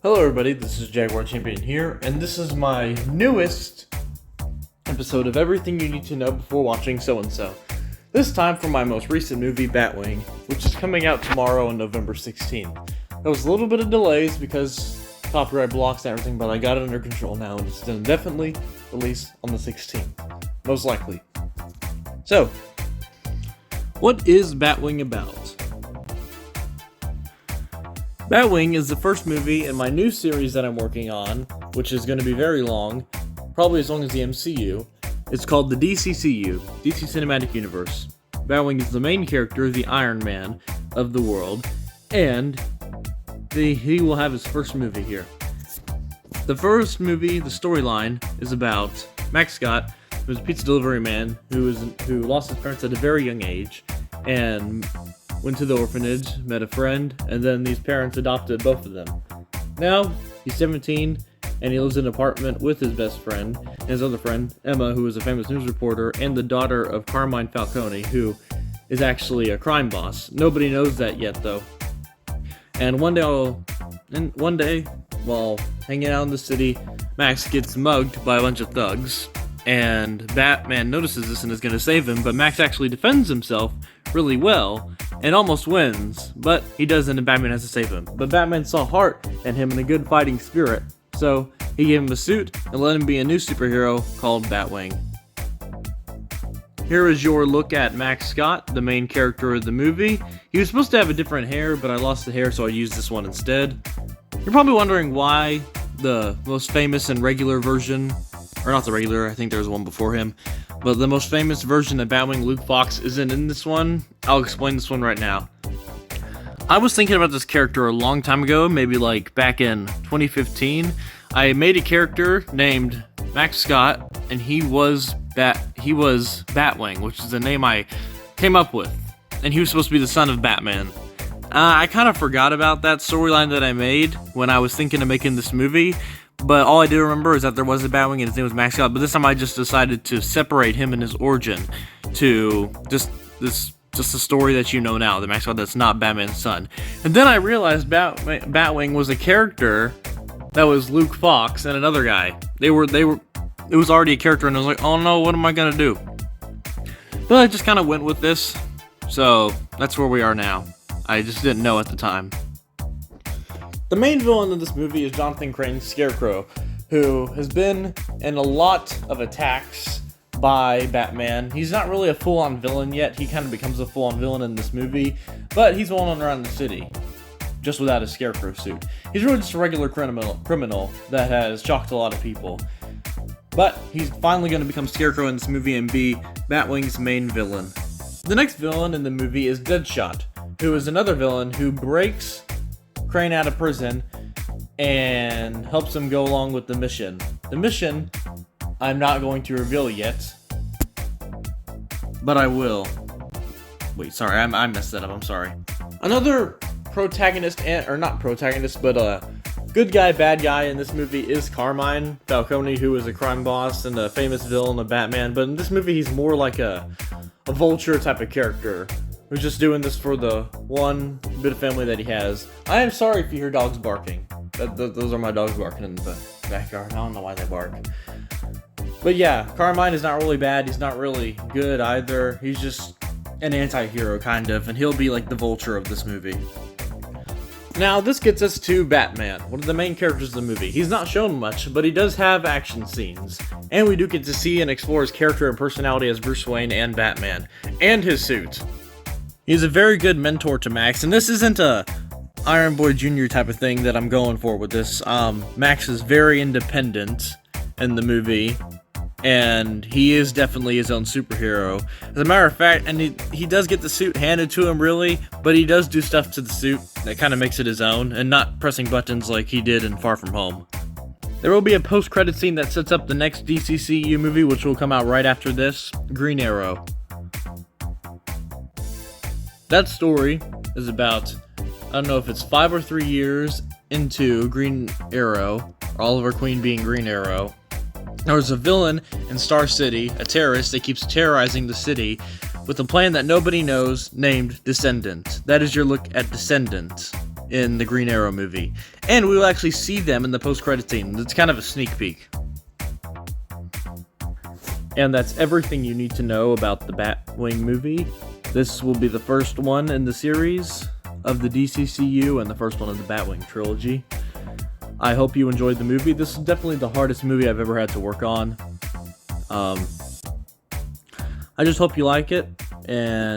Hello everybody, this is Jaguar Champion here, and this is my newest episode of everything you need to know before watching so-and-so. This time for my most recent movie, BatWing, which is coming out tomorrow on November 16th. There was a little bit of delays because copyright blocks and everything, but I got it under control now, and it's going to definitely release on the 16th. Most likely. So, what is BatWing about? BatWing is the first movie in my new series that I'm working on, which is going to be very long, probably as long as the MCU. It's called the DCCU, DC Cinematic Universe. BatWing is the main character, the Iron Man of the world, and he will have his first movie here. The first movie, the storyline, is about Max Scott, who's a pizza delivery man who lost his parents at a very young age, and went to the orphanage, met a friend, and then these parents adopted both of them. Now, he's 17, and he lives in an apartment with his best friend, and his other friend, Emma, who is a famous news reporter, and the daughter of Carmine Falcone, who is actually a crime boss. Nobody knows that yet, though. And one day, while hanging out in the city, Max gets mugged by a bunch of thugs, and Batman notices this and is going to save him, but Max actually defends himself really well, and almost wins, but he doesn't, and Batman has to save him. But Batman saw heart in him and a good fighting spirit, so he gave him a suit and let him be a new superhero called BatWing. Here is your look at Max Scott, the main character of the movie. He was supposed to have a different hair, but I lost the hair, so I used this one instead. You're probably wondering why the most famous and regular version, or not the regular, I think there was one before him, but the most famous version of Batwing, Luke Fox, isn't in this one. I'll explain this one right now. I was thinking about this character a long time ago, maybe like back in 2015. I made a character named Max Scott, and he was BatWing, which is the name I came up with, and he was supposed to be the son of Batman. I kind of forgot about that storyline that I made when I was thinking of making this movie, but all I do remember is that there was a BatWing and his name was Max Scott, but this time I just decided to separate him and his origin to just the story that you know now, the Max Scott that's not Batman's son. And then I realized BatWing was a character that was Luke Fox and another guy. It was already a character, and I was like, oh no, what am I gonna do? But I just kind of went with this, so that's where we are now. I just didn't know at the time. The main villain of this movie is Jonathan Crane's Scarecrow, who has been in a lot of attacks by Batman. He's not really a full-on villain yet. He kind of becomes a full-on villain in this movie, but he's rolling around the city, just without a Scarecrow suit. He's really just a regular criminal that has shocked a lot of people. But he's finally going to become Scarecrow in this movie and be Batwing's main villain. The next villain in the movie is Deadshot, who is another villain who breaks Crane out of prison and helps him go along with the mission. The mission, I'm not going to reveal yet, but I will. Wait, sorry, I messed that up, I'm sorry. Another protagonist, or not protagonist, but good guy, bad guy in this movie is Carmine Falcone, who is a crime boss and a famous villain of Batman, but in this movie he's more like a vulture type of character, who's just doing this for the one bit of family that he has. I am sorry if you hear dogs barking. Those are my dogs barking in the backyard. I don't know why they bark. But yeah, Carmine is not really bad. He's not really good either. He's just an anti-hero, kind of, and he'll be like the vulture of this movie. Now, this gets us to Batman, one of the main characters of the movie. He's not shown much, but he does have action scenes. And we do get to see and explore his character and personality as Bruce Wayne and Batman, and his suit. He's a very good mentor to Max, and this isn't a Iron Boy Jr. type of thing that I'm going for with this. Max is very independent in the movie, and he is definitely his own superhero. As a matter of fact, and he does get the suit handed to him, really, but he does do stuff to the suit that kind of makes it his own, and not pressing buttons like he did in Far From Home. There will be a post-credit scene that sets up the next DCCU movie, which will come out right after this, Green Arrow. That story is about, I don't know if it's 5 or 3 years into Green Arrow, or Oliver Queen being Green Arrow. There's a villain in Star City, a terrorist that keeps terrorizing the city with a plan that nobody knows named Descendant. That is your look at Descendant in the Green Arrow movie. And we will actually see them in the post-credit scene. It's kind of a sneak peek. And that's everything you need to know about the BatWing movie. This will be the first one in the series of the DCCU and the first one in the BatWing trilogy. I hope you enjoyed the movie. This is definitely the hardest movie I've ever had to work on. I just hope you like it, and